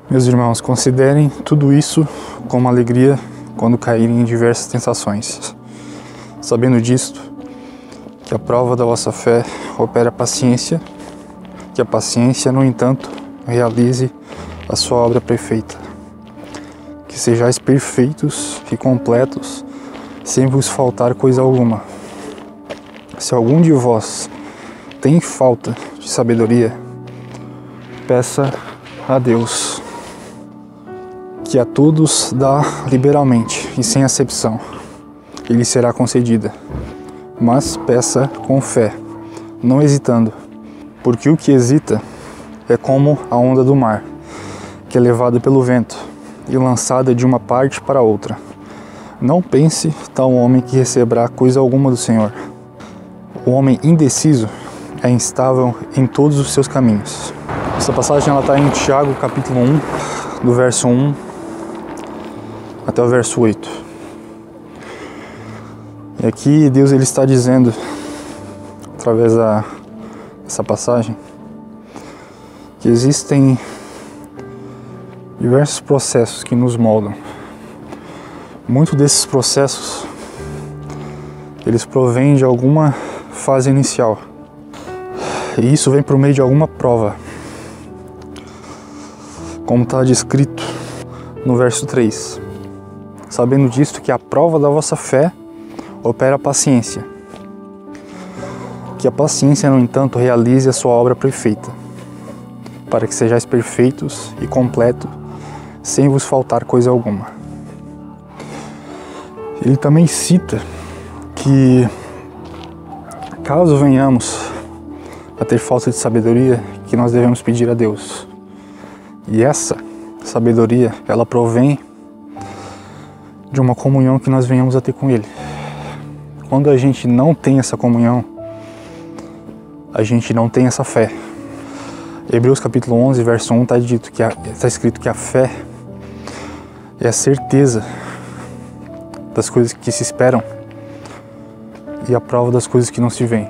Meus irmãos, considerem tudo isso como alegria quando caírem em diversas tentações, sabendo disto, que a prova da vossa fé opera a paciência, que a paciência, no entanto, realize a sua obra perfeita, que sejais perfeitos e completos, sem vos faltar coisa alguma. Se algum de vós tem falta de sabedoria, peça a Deus, que a todos dá liberalmente e sem acepção, e lhe será concedida. Mas peça com fé, não hesitando, porque o que hesita é como a onda do mar, que é levada pelo vento e lançada de uma parte para outra. Não pense tal homem que receberá coisa alguma do Senhor. O homem indeciso é instável em todos os seus caminhos. Essa passagem está em Tiago, capítulo 1, do verso 1 até o verso 8. E aqui Deus ele está dizendo, através dessa passagem, que existem diversos processos que nos moldam. Muitos desses processos, eles provêm de alguma fase inicial. E isso vem por meio de alguma prova. Como está descrito no verso 3. Sabendo disto, que a prova da vossa fé opera a paciência. Que a paciência, no entanto, realize a sua obra perfeita, para que sejais perfeitos e completos, sem vos faltar coisa alguma. Ele também cita que, caso venhamos a ter falta de sabedoria, que nós devemos pedir a Deus. E essa sabedoria, ela provém de uma comunhão que nós venhamos a ter com Ele. Quando a gente não tem essa comunhão, a gente não tem essa fé. Hebreus capítulo 11, verso 1, está escrito que a fé é a certeza das coisas que se esperam e a prova das coisas que não se veem.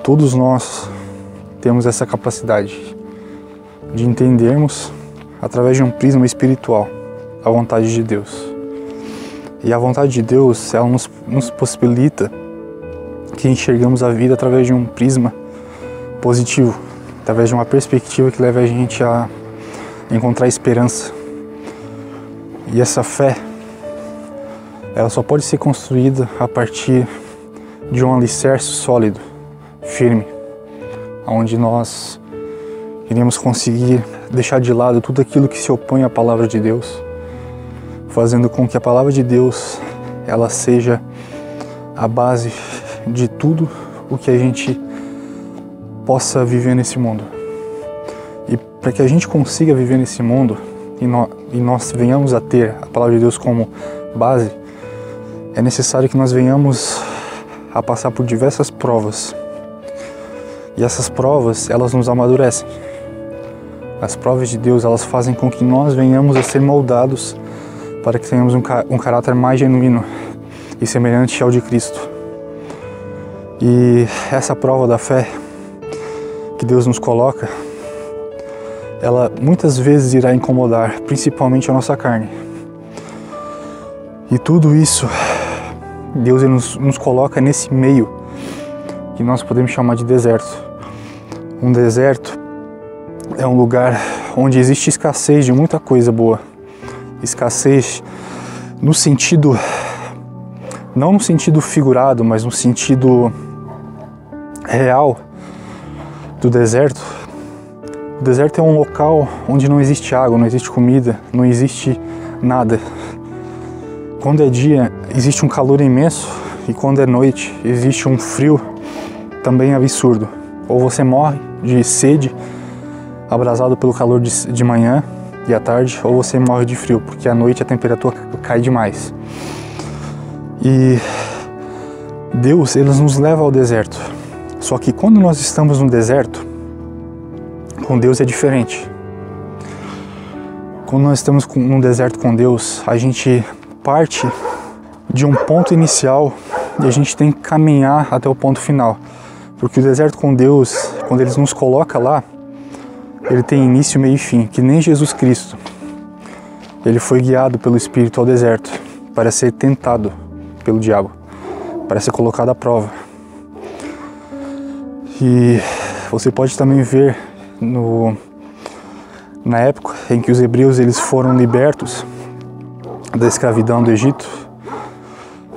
Todos nós temos essa capacidade de entendermos, através de um prisma espiritual, a vontade de Deus. E a vontade de Deus, ela nos possibilita que enxergamos a vida através de um prisma positivo, através de uma perspectiva que leva a gente a encontrar esperança. E essa fé, ela só pode ser construída a partir de um alicerce sólido, firme, onde nós iremos conseguir deixar de lado tudo aquilo que se opõe à palavra de Deus, fazendo com que a palavra de Deus ela seja a base de tudo o que a gente possa viver nesse mundo. E para que a gente consiga viver nesse mundo e nós venhamos a ter a palavra de Deus como base, é necessário que nós venhamos a passar por diversas provas. E essas provas, elas nos amadurecem. As provas de Deus, elas fazem com que nós venhamos a ser moldados para que tenhamos um caráter mais genuíno e semelhante ao de Cristo. E essa prova da fé que Deus nos coloca, ela muitas vezes irá incomodar, principalmente a nossa carne. E tudo isso, Deus ele nos coloca nesse meio que nós podemos chamar de deserto. Um deserto é um lugar onde existe escassez de muita coisa boa. Escassez no sentido, não no sentido figurado, mas no sentido real do deserto. O deserto é um local onde não existe água, não existe comida, não existe nada. Quando é dia, existe um calor imenso, e quando é noite, existe um frio também absurdo. Ou você morre de sede, abrasado pelo calor de manhã e à tarde, ou você morre de frio, porque à noite a temperatura cai demais. E Deus, ele nos leva ao deserto. Só que quando nós estamos no deserto, com Deus é diferente. Quando nós estamos num deserto com Deus, a gente parte de um ponto inicial e a gente tem que caminhar até o ponto final. Porque o deserto com Deus, quando Ele nos coloca lá, ele tem início, meio e fim, que nem Jesus Cristo. Ele foi guiado pelo Espírito ao deserto para ser tentado pelo diabo, para ser colocado à prova. E você pode também ver na época em que os hebreus eles foram libertos da escravidão do Egito,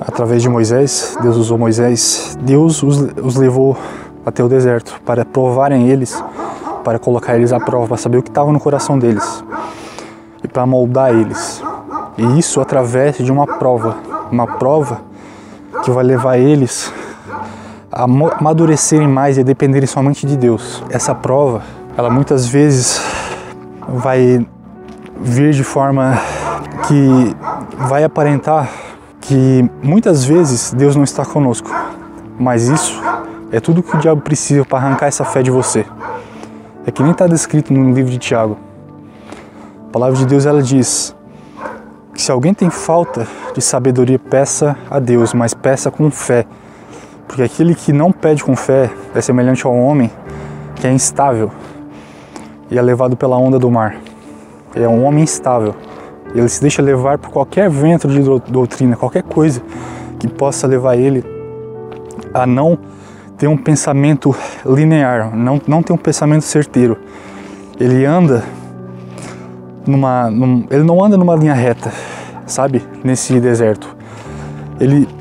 através de Moisés. Deus usou Moisés, Deus os levou até o deserto para provarem eles, para colocar eles à prova, para saber o que estava no coração deles e para moldar eles. E isso através de uma prova que vai levar eles a amadurecerem mais e a dependerem somente de Deus. Essa prova, ela muitas vezes vai vir de forma que vai aparentar que muitas vezes Deus não está conosco, mas isso é tudo que o diabo precisa para arrancar essa fé de você. É que nem está descrito no livro de Tiago. A palavra de Deus, ela diz que se alguém tem falta de sabedoria, peça a Deus, mas peça com fé. Porque aquele que não pede com fé é semelhante ao homem que é instável e é levado pela onda do mar. É um homem instável. Ele se deixa levar por qualquer vento de doutrina, qualquer coisa que possa levar ele a não ter um pensamento linear, não ter um pensamento certeiro. Ele anda ele não anda numa linha reta, sabe? Nesse deserto.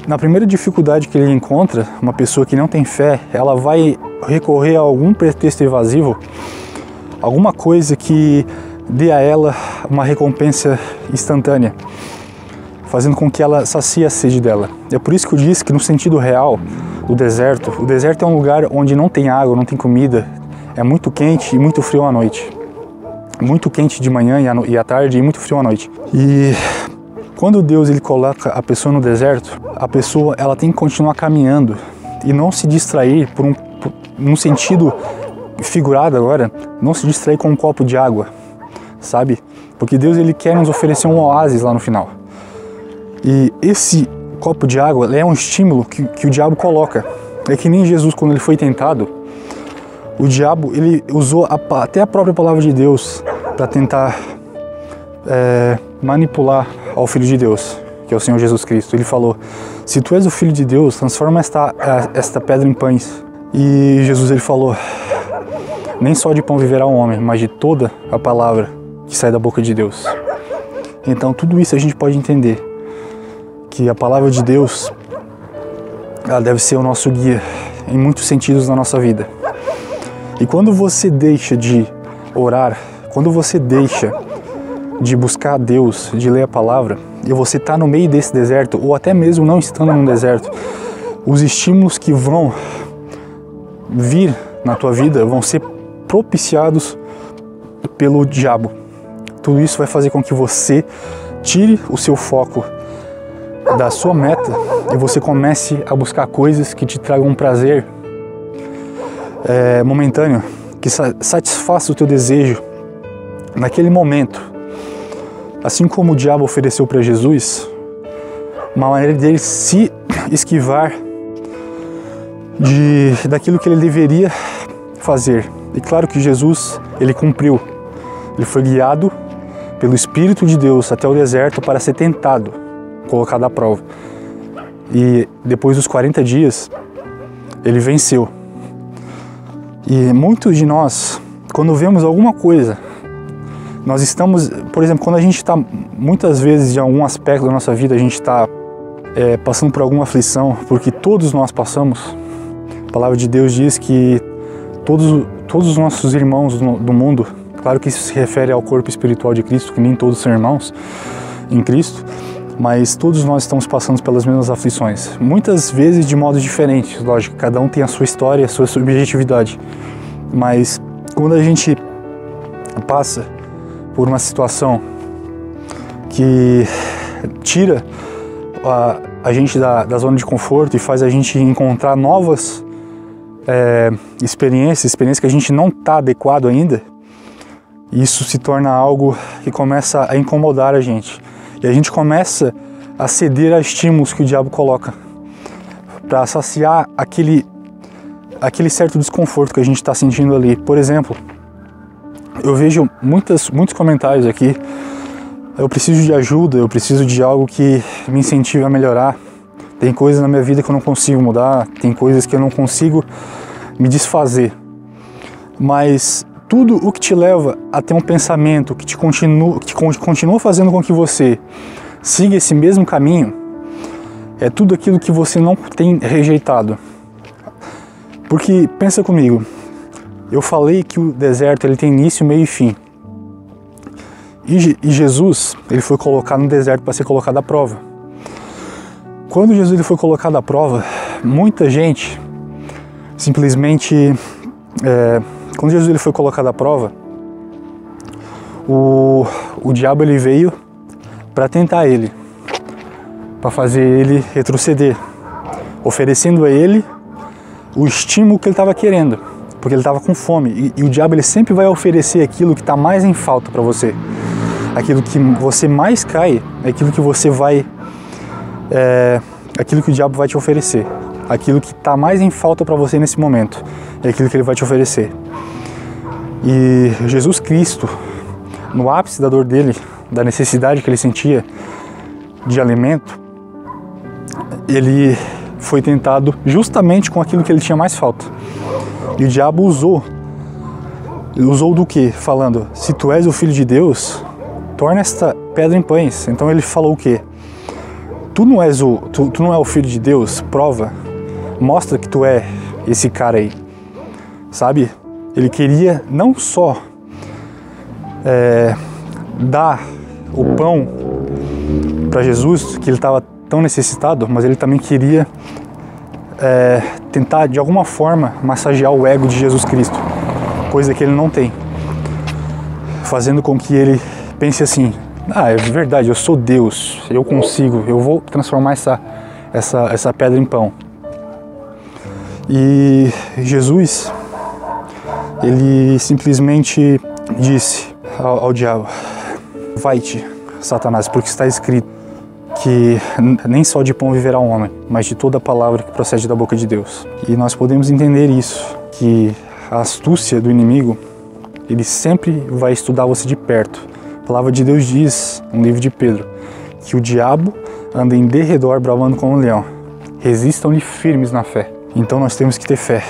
Na primeira dificuldade que ele encontra, uma pessoa que não tem fé, ela vai recorrer a algum pretexto evasivo, alguma coisa que dê a ela uma recompensa instantânea, fazendo com que ela sacie a sede dela. É por isso que eu disse que no sentido real, o deserto é um lugar onde não tem água, não tem comida, é muito quente e muito frio à noite. Muito quente de manhã e à tarde e muito frio à noite. E quando Deus ele coloca a pessoa no deserto, a pessoa ela tem que continuar caminhando e não se distrair num sentido figurado agora, não se distrair com um copo de água, sabe? Porque Deus ele quer nos oferecer um oásis lá no final. E esse copo de água é um estímulo que o diabo coloca. É que nem Jesus, quando ele foi tentado, o diabo ele usou até a própria palavra de Deus para tentar manipular ao Filho de Deus, que é o Senhor Jesus Cristo. Ele falou: se tu és o Filho de Deus, transforma esta pedra em pães. E Jesus ele falou: nem só de pão viverá o homem, mas de toda a palavra que sai da boca de Deus. Então tudo isso a gente pode entender que a palavra de Deus ela deve ser o nosso guia em muitos sentidos na nossa vida. E quando você deixa de orar, quando você deixa de buscar a Deus, de ler a palavra, e você está no meio desse deserto, ou até mesmo não estando no deserto, os estímulos que vão vir na tua vida vão ser propiciados pelo diabo. Tudo isso vai fazer com que você tire o seu foco da sua meta e você comece a buscar coisas que te tragam um prazer momentâneo, que satisfaça o teu desejo naquele momento. Assim como o diabo ofereceu para Jesus uma maneira dele se esquivar daquilo que ele deveria fazer. E claro que Jesus, ele cumpriu. Ele foi guiado pelo Espírito de Deus até o deserto para ser tentado, colocado à prova. E depois dos 40 dias, ele venceu. E muitos de nós, quando vemos alguma coisa, nós estamos, por exemplo, quando a gente está, muitas vezes, em algum aspecto da nossa vida, a gente está passando por alguma aflição, porque todos nós passamos. A palavra de Deus diz que todos os nossos irmãos do mundo, claro que isso se refere ao corpo espiritual de Cristo, que nem todos são irmãos em Cristo, mas todos nós estamos passando pelas mesmas aflições. Muitas vezes de modos diferentes, lógico, cada um tem a sua história, a sua subjetividade. Mas quando a gente passa por uma situação que tira a gente da zona de conforto e faz a gente encontrar novas experiências que a gente não está adequado ainda, isso se torna algo que começa a incomodar a gente. E a gente começa a ceder a estímulos que o diabo coloca para saciar aquele certo desconforto que a gente está sentindo ali. Por exemplo, eu vejo muitos comentários aqui. Eu preciso de ajuda, eu preciso de algo que me incentive a melhorar. Tem coisas na minha vida que eu não consigo mudar, tem coisas que eu não consigo me desfazer. Mas tudo o que te leva a ter um pensamento que continua fazendo com que você siga esse mesmo caminho, é tudo aquilo que você não tem rejeitado. Porque, pensa comigo, eu falei que o deserto ele tem início, meio e fim. E Jesus, ele foi colocado no deserto para ser colocado à prova. Quando Jesus ele foi colocado à prova, muita gente simplesmente... quando Jesus ele foi colocado à prova, o diabo ele veio para tentar ele, para fazer ele retroceder, oferecendo a ele o estímulo que ele estava querendo, porque ele estava com fome. E o diabo ele sempre vai oferecer aquilo que está mais em falta para você. Aquilo que você mais cai é aquilo que você vai... aquilo que o diabo vai te oferecer. Aquilo que está mais em falta para você nesse momento é aquilo que ele vai te oferecer. E Jesus Cristo, no ápice da dor dele, da necessidade que ele sentia de alimento, ele foi tentado justamente com aquilo que ele tinha mais falta. E o diabo usou do quê? Falando, se tu és o Filho de Deus, torna esta pedra em pães. Então ele falou o quê? Tu não é o Filho de Deus? Prova, mostra que tu é esse cara aí, sabe? Ele queria não só dar o pão para Jesus, que ele estava tão necessitado, mas ele também queria tentar de alguma forma massagear o ego de Jesus Cristo, coisa que ele não tem, fazendo com que ele pense assim, é verdade, eu sou Deus, eu consigo, eu vou transformar essa pedra em pão. E Jesus, ele simplesmente disse ao diabo, vai-te, Satanás, porque está escrito que nem só de pão viverá o homem, mas de toda a palavra que procede da boca de Deus. E nós podemos entender isso, que a astúcia do inimigo, ele sempre vai estudar você de perto. A palavra de Deus diz, no livro de Pedro, que o diabo anda em derredor bramando como um leão. Resistam-lhe firmes na fé. Então nós temos que ter fé.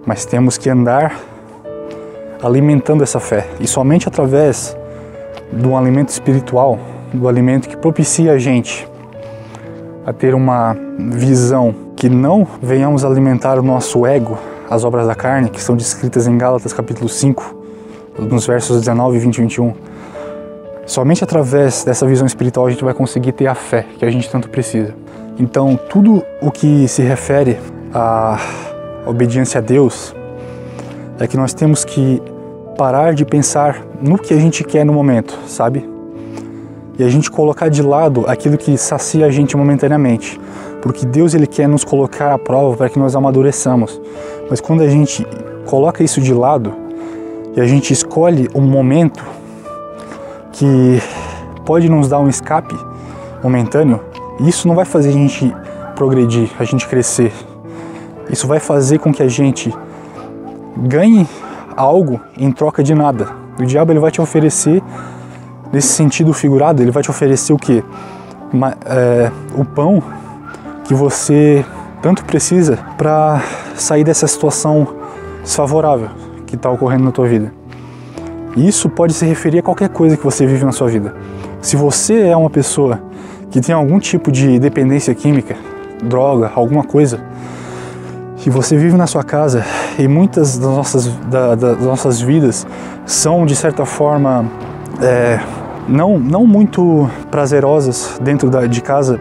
Mas temos que andar alimentando essa fé. E somente através do alimento espiritual, do alimento que propicia a gente a ter uma visão que não venhamos alimentar o nosso ego, as obras da carne, que são descritas em Gálatas capítulo 5, nos versos 19, 20 e 21. Somente através dessa visão espiritual a gente vai conseguir ter a fé que a gente tanto precisa. Então, tudo o que se refere à obediência a Deus é que nós temos que parar de pensar no que a gente quer no momento, sabe? E a gente colocar de lado aquilo que sacia a gente momentaneamente. Porque Deus ele quer nos colocar à prova para que nós amadureçamos. Mas quando a gente coloca isso de lado, e a gente escolhe um momento que pode nos dar um escape momentâneo, isso não vai fazer a gente progredir, a gente crescer. Isso vai fazer com que a gente ganhe algo em troca de nada. O diabo ele vai te oferecer, nesse sentido figurado, ele vai te oferecer o quê? O pão que você tanto precisa para sair dessa situação desfavorável que está ocorrendo na tua vida. E isso pode se referir a qualquer coisa que você vive na sua vida. Se você é uma pessoa que tem algum tipo de dependência química, droga, alguma coisa, se você vive na sua casa e muitas das nossas vidas são de certa forma não muito prazerosas dentro de casa,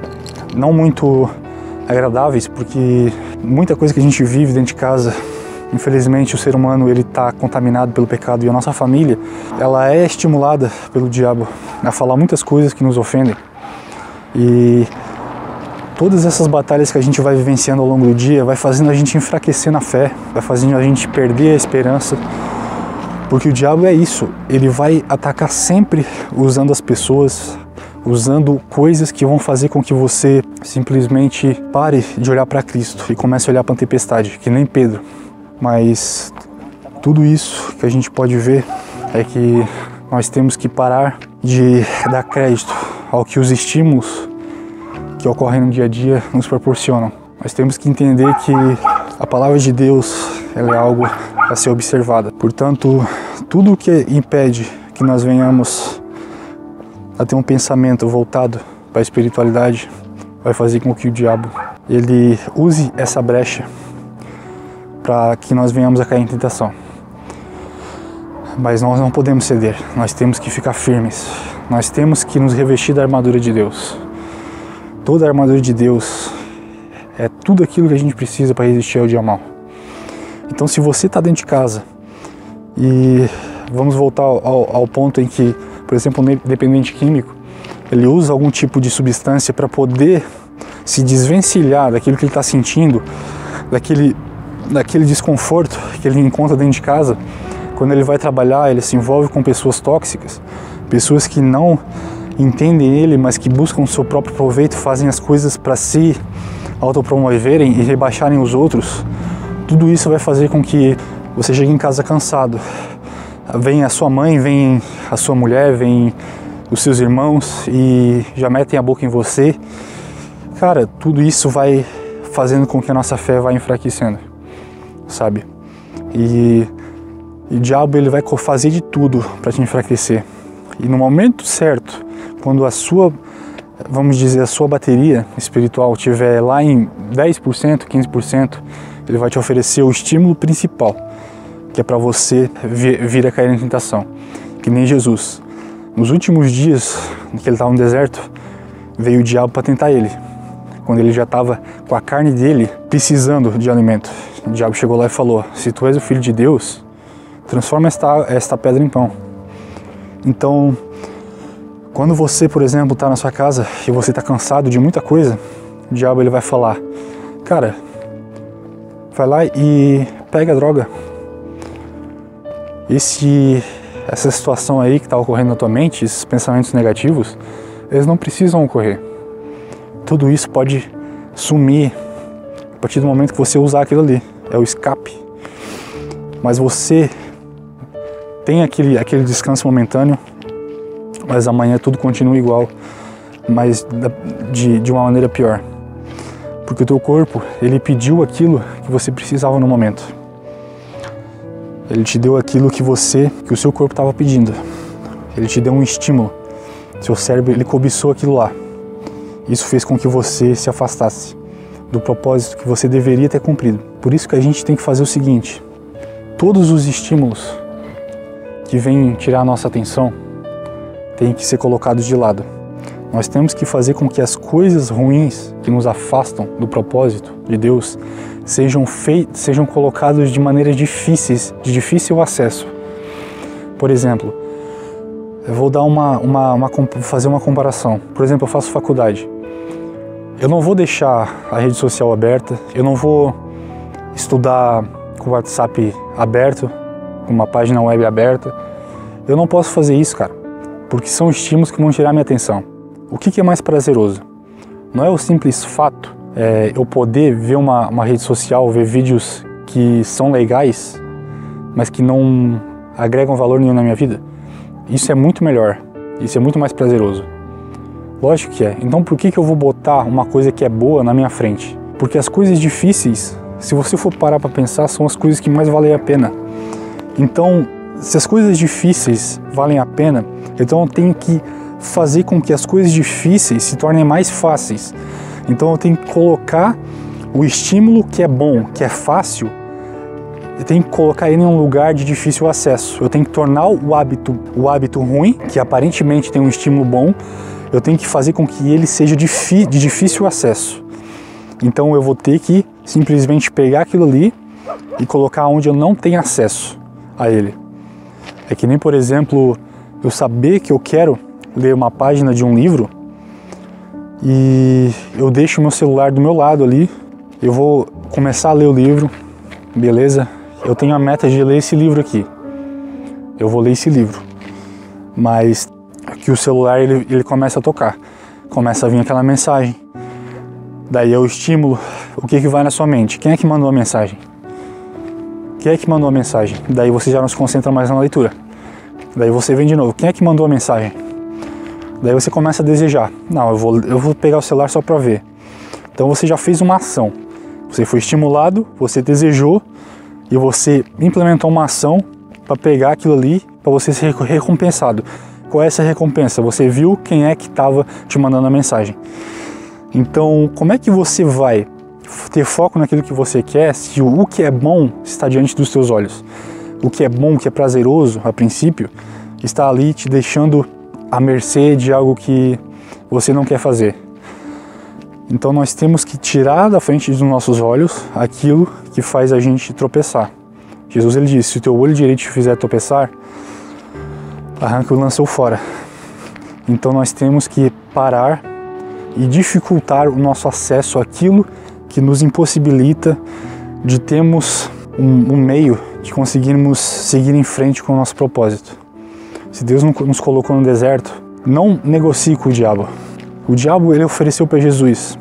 não muito agradáveis, porque muita coisa que a gente vive dentro de casa, infelizmente o ser humano ele está contaminado pelo pecado, e a nossa família ela é estimulada pelo diabo a falar muitas coisas que nos ofendem. E todas essas batalhas que a gente vai vivenciando ao longo do dia vai fazendo a gente enfraquecer na fé, vai fazendo a gente perder a esperança, porque o diabo é isso, ele vai atacar sempre usando as pessoas, usando coisas que vão fazer com que você simplesmente pare de olhar para Cristo e comece a olhar para a tempestade, que nem Pedro. Mas tudo isso que a gente pode ver é que nós temos que parar de dar crédito ao que os estímulos que ocorrem no dia a dia nos proporcionam. Nós temos que entender que a palavra de Deus, ela é algo a ser observada. Portanto, tudo o que impede que nós venhamos a ter um pensamento voltado para a espiritualidade vai fazer com que o diabo ele use essa brecha para que nós venhamos a cair em tentação. Mas nós não podemos ceder, nós temos que ficar firmes, nós temos que nos revestir da armadura de Deus. Toda a armadura de Deus é tudo aquilo que a gente precisa para resistir ao dia mal. Então, se você está dentro de casa e vamos voltar ao ponto em que, por exemplo, um dependente químico, ele usa algum tipo de substância para poder se desvencilhar daquilo que ele está sentindo, daquele desconforto que ele encontra dentro de casa. Quando ele vai trabalhar, ele se envolve com pessoas tóxicas, pessoas que não entendem ele, mas que buscam o seu próprio proveito, fazem as coisas para se autopromoverem e rebaixarem os outros. Tudo isso vai fazer com que você chegue em casa cansado. Vem a sua mãe, vem a sua mulher, vem os seus irmãos e já metem a boca em você. Cara, tudo isso vai fazendo com que a nossa fé vá enfraquecendo, sabe? E o diabo ele vai fazer de tudo para te enfraquecer. E no momento certo, quando a sua, vamos dizer, a sua bateria espiritual estiver lá em 10%, 15%, ele vai te oferecer o estímulo principal, que é para você vir a cair em tentação. Que nem Jesus. Nos últimos dias que ele estava no deserto, veio o diabo para tentar ele. Quando ele já estava com a carne dele precisando de alimento. O diabo chegou lá e falou: se tu és o Filho de Deus, transforma esta pedra em pão. Então, quando você, por exemplo, está na sua casa e você está cansado de muita coisa, o diabo ele vai falar: cara, vai lá e pega a droga. Essa situação aí que está ocorrendo na tua mente, esses pensamentos negativos, eles não precisam ocorrer. Tudo isso pode sumir a partir do momento que você usar aquilo ali. É o escape. Mas você tem aquele descanso momentâneo, mas amanhã tudo continua igual, mas de uma maneira pior. Porque o teu corpo, ele pediu aquilo que você precisava no momento. Ele te deu aquilo que o seu corpo estava pedindo. Ele te deu um estímulo. Seu cérebro, ele cobiçou aquilo lá. Isso fez com que você se afastasse do propósito que você deveria ter cumprido. Por isso que a gente tem que fazer o seguinte: todos os estímulos que vêm tirar a nossa atenção têm que ser colocados de lado. Nós temos que fazer com que as coisas ruins que nos afastam do propósito de Deus sejam colocadas de maneiras difíceis, de difícil acesso. Por exemplo, eu vou dar fazer uma comparação. Por exemplo, eu faço faculdade. Eu não vou deixar a rede social aberta, eu não vou estudar com o WhatsApp aberto, com uma página web aberta. Eu não posso fazer isso, cara, porque são estímulos que vão tirar minha atenção. O que é mais prazeroso? Não é o simples fato eu poder ver uma rede social, ver vídeos que são legais, mas que não agregam valor nenhum na minha vida? Isso é muito melhor, isso é muito mais prazeroso. Lógico que é. Então por que eu vou botar uma coisa que é boa na minha frente? Porque as coisas difíceis, se você for parar para pensar, são as coisas que mais valem a pena. Então, se as coisas difíceis valem a pena, então eu tenho que fazer com que as coisas difíceis se tornem mais fáceis. Então eu tenho que colocar o estímulo que é bom, que é fácil, eu tenho que colocar ele em um lugar de difícil acesso. Eu tenho que tornar o hábito ruim, que aparentemente tem um estímulo bom, eu tenho que fazer com que ele seja de difícil acesso. Então eu vou ter que simplesmente pegar aquilo ali e colocar onde eu não tenho acesso a ele. É que nem, por exemplo, eu saber que eu quero ler uma página de um livro e eu deixo o meu celular do meu lado ali, eu vou começar a ler o livro, beleza? Eu tenho a meta de ler esse livro aqui. Eu vou ler esse livro. Mas que o celular ele começa a tocar. Começa a vir aquela mensagem. Daí é o estímulo. O que vai na sua mente? Quem é que mandou a mensagem? Quem é que mandou a mensagem? Daí você já não se concentra mais na leitura. Daí você vem de novo. Quem é que mandou a mensagem? Daí você começa a desejar. Não, eu vou pegar o celular só para ver. Então você já fez uma ação. Você foi estimulado, você desejou e você implementou uma ação para pegar aquilo ali, para você ser recompensado. Qual é essa recompensa? Você viu quem é que estava te mandando a mensagem. Então, como é que você vai ter foco naquilo que você quer se o que é bom está diante dos teus olhos? O que é bom, o que é prazeroso, a princípio, está ali te deixando à mercê de algo que você não quer fazer. Então nós temos que tirar da frente dos nossos olhos aquilo que faz a gente tropeçar. Jesus ele disse, se o teu olho direito te fizer tropeçar, arranca e lança-o fora. Então nós temos que parar e dificultar o nosso acesso àquilo que nos impossibilita de termos um meio de conseguirmos seguir em frente com o nosso propósito. Se Deus nos colocou no deserto, não negocie com o diabo. O diabo ele ofereceu para Jesus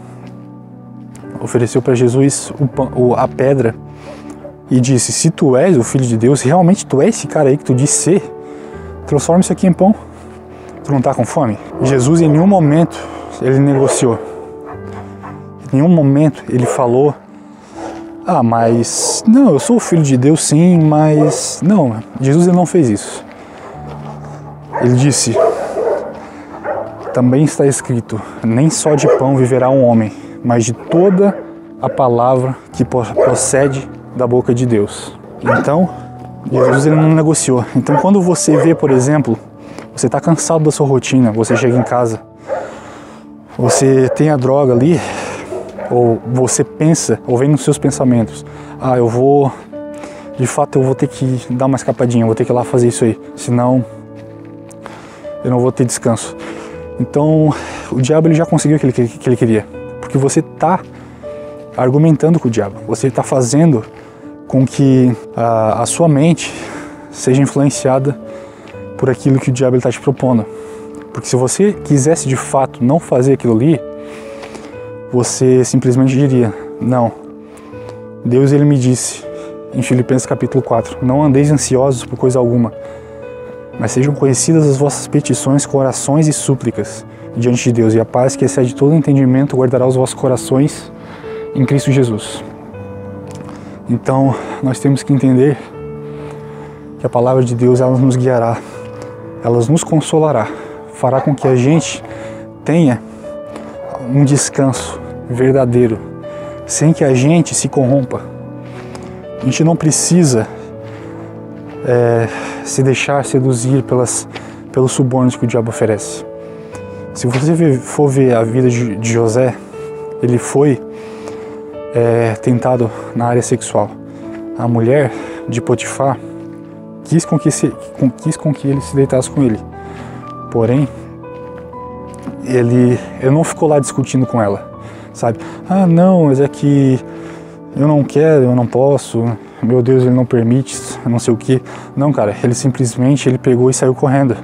a pedra e disse, se tu és o Filho de Deus, realmente tu és esse cara aí que tu disse ser, transforma isso aqui em pão. Tu não está com fome? Jesus em nenhum momento ele negociou. Em nenhum momento ele falou, mas não, eu sou o Filho de Deus sim, mas não, Jesus ele não fez isso. Ele disse, também está escrito, nem só de pão viverá um homem, mas de toda a palavra que procede da boca de Deus. Então, Jesus ele não negociou. Então quando você vê, por exemplo, você está cansado da sua rotina, você chega em casa, você tem a droga ali, ou você pensa, ou vem nos seus pensamentos, de fato eu vou ter que dar uma escapadinha, eu vou ter que ir lá fazer isso aí, senão eu não vou ter descanso. Então o diabo ele já conseguiu o que ele queria, porque você está argumentando com o diabo, você está fazendo com que a sua mente seja influenciada por aquilo que o diabo está te propondo. Porque se você quisesse de fato não fazer aquilo ali, você simplesmente diria, não, Deus ele me disse em Filipenses capítulo 4, não andeis ansiosos por coisa alguma, mas sejam conhecidas as vossas petições com orações e súplicas diante de Deus, e a paz que excede todo entendimento guardará os vossos corações em Cristo Jesus. Então nós temos que entender que a palavra de Deus ela nos guiará, ela nos consolará, fará com que a gente tenha um descanso verdadeiro, sem que a gente se corrompa. A gente não precisa se deixar seduzir pelos subornos que o diabo oferece. Se você for ver a vida de José, ele foi tentado na área sexual. A mulher de Potifar quis com que ele se deitasse com ele. Porém, ele não ficou lá discutindo com ela, sabe? Não, mas é que eu não quero, eu não posso, meu Deus, ele não permite, não sei o que. Não, cara, ele simplesmente pegou e saiu correndo.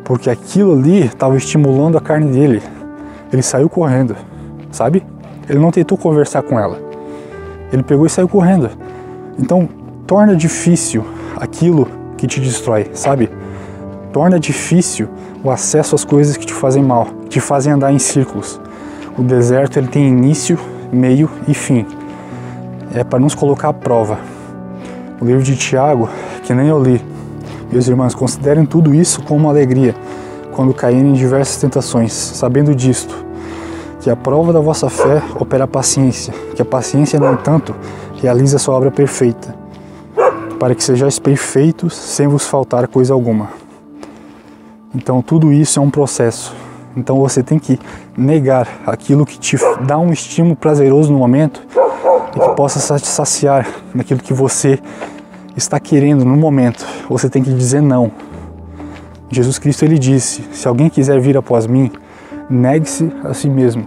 Porque aquilo ali estava estimulando a carne dele. Ele saiu correndo, sabe? Ele não tentou conversar com ela. Ele pegou e saiu correndo. Então, torna difícil aquilo que te destrói, sabe? Torna difícil o acesso às coisas que te fazem mal, que te fazem andar em círculos. O deserto ele tem início, meio e fim. É para nos colocar à prova. O livro de Tiago, que nem eu li, meus irmãos, considerem tudo isso como uma alegria, quando caírem em diversas tentações, sabendo disto, que a prova da vossa fé opera a paciência, que a paciência, no entanto, realiza a sua obra perfeita, para que sejais perfeitos sem vos faltar coisa alguma. Então tudo isso é um processo. Então você tem que negar aquilo que te dá um estímulo prazeroso no momento e que possa te saciar naquilo que você está querendo no momento. Você tem que dizer não. Jesus Cristo ele disse, se alguém quiser vir após mim, negue-se a si mesmo,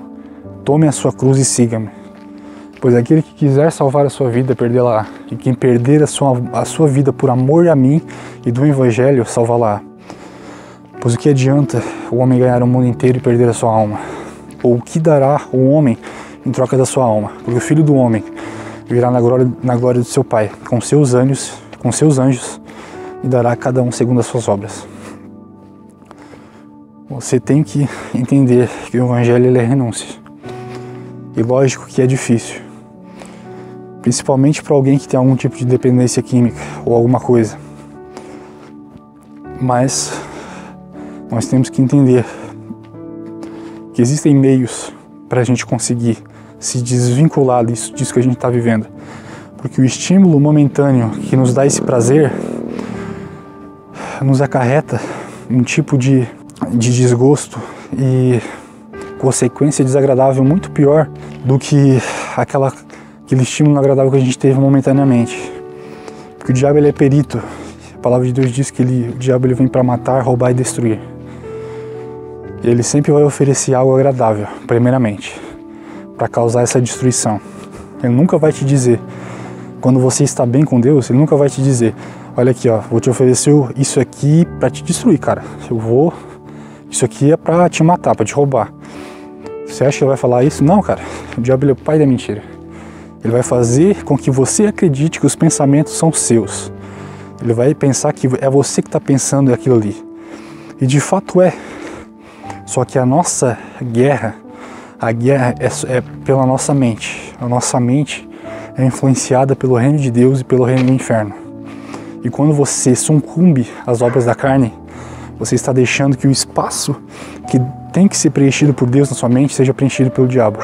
tome a sua cruz e siga-me. Pois aquele que quiser salvar a sua vida, perdê-la-á. E quem perder a sua vida por amor a mim e do Evangelho, salvá-la-á. Pois o que adianta o homem ganhar o mundo inteiro e perder a sua alma? Ou o que dará o homem em troca da sua alma? Porque o Filho do Homem virá na glória do seu Pai, com seus anjos, e dará a cada um segundo as suas obras. Você tem que entender que o Evangelho ele é renúncia. E lógico que é difícil, principalmente para alguém que tem algum tipo de dependência química ou alguma coisa. Mas nós temos que entender que existem meios para a gente conseguir se desvincular disso que a gente está vivendo. Porque o estímulo momentâneo que nos dá esse prazer nos acarreta um tipo de desgosto e consequência desagradável muito pior do que aquele estímulo agradável que a gente teve momentaneamente. Porque o diabo ele é perito. A palavra de Deus diz que o diabo ele vem para matar, roubar e destruir. E ele sempre vai oferecer algo agradável, primeiramente, para causar essa destruição. Ele nunca vai te dizer, quando você está bem com Deus, ele nunca vai te dizer, olha aqui, ó, vou te oferecer isso aqui para te destruir, cara. Isso aqui é para te matar, para te roubar. Você acha que ele vai falar isso? Não, cara. O diabo ele é o pai da mentira. Ele vai fazer com que você acredite que os pensamentos são seus. Ele vai pensar que é você que está pensando aquilo ali. E de fato é. Só que a nossa guerra, é pela nossa mente. A nossa mente é influenciada pelo reino de Deus e pelo reino do inferno. E quando você sucumbe às obras da carne, você está deixando que o espaço que tem que ser preenchido por Deus na sua mente seja preenchido pelo diabo.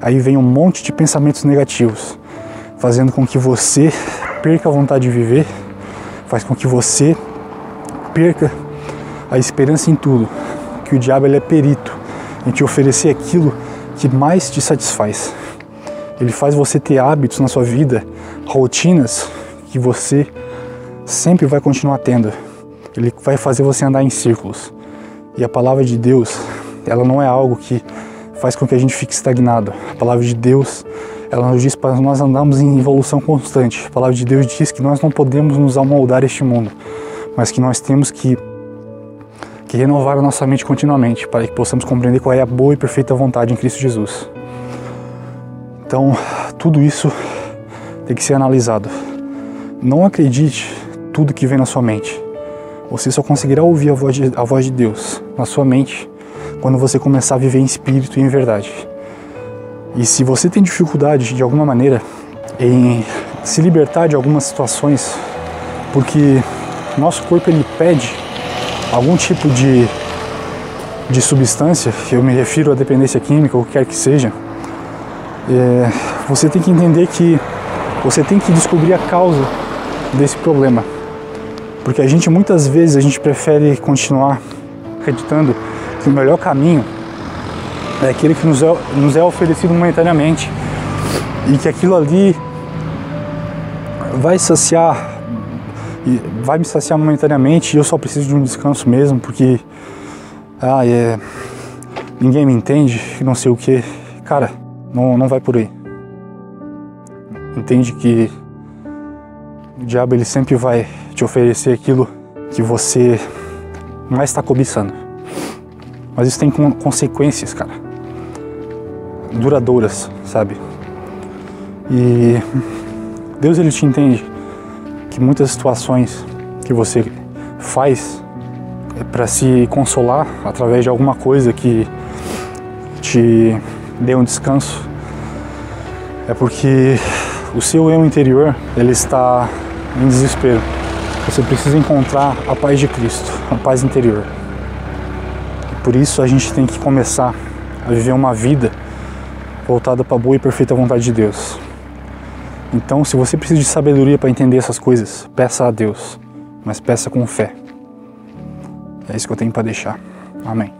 Aí vem um monte de pensamentos negativos, fazendo com que você perca a vontade de viver, faz com que você perca a esperança em tudo. Que o diabo ele é perito em te oferecer aquilo que mais te satisfaz. Ele faz você ter hábitos na sua vida, rotinas que você sempre vai continuar tendo. Ele vai fazer você andar em círculos. E a palavra de Deus, ela não é algo que faz com que a gente fique estagnado. A palavra de Deus, ela nos diz para nós andarmos em evolução constante. A palavra de Deus diz que nós não podemos nos amoldar a este mundo, mas que nós temos que renovar a nossa mente continuamente, para que possamos compreender qual é a boa e perfeita vontade em Cristo Jesus. Então, tudo isso tem que ser analisado. Não acredite tudo que vem na sua mente. Você só conseguirá ouvir a voz de Deus na sua mente quando você começar a viver em espírito e em verdade. E se você tem dificuldade, de alguma maneira, em se libertar de algumas situações, porque nosso corpo ele pede algum tipo de substância, eu me refiro à dependência química, ou o que quer que seja, você tem que entender que você tem que descobrir a causa desse problema. Porque muitas vezes a gente prefere continuar acreditando que o melhor caminho é aquele que nos é oferecido momentaneamente e que aquilo ali vai me saciar momentaneamente e eu só preciso de um descanso mesmo, porque ninguém me entende, não sei o que. Cara, não vai por aí. Entende que o diabo ele sempre vai te oferecer aquilo que você mais está cobiçando. Mas isso tem consequências, cara, duradouras, sabe? E Deus ele te entende que muitas situações que você faz para se consolar através de alguma coisa que te dê um descanso é porque o seu eu interior ele está em desespero. Você precisa encontrar a paz de Cristo, a paz interior. E por isso a gente tem que começar a viver uma vida voltada para a boa e perfeita vontade de Deus. Então, se você precisa de sabedoria para entender essas coisas, peça a Deus, mas peça com fé. É isso que eu tenho para deixar. Amém.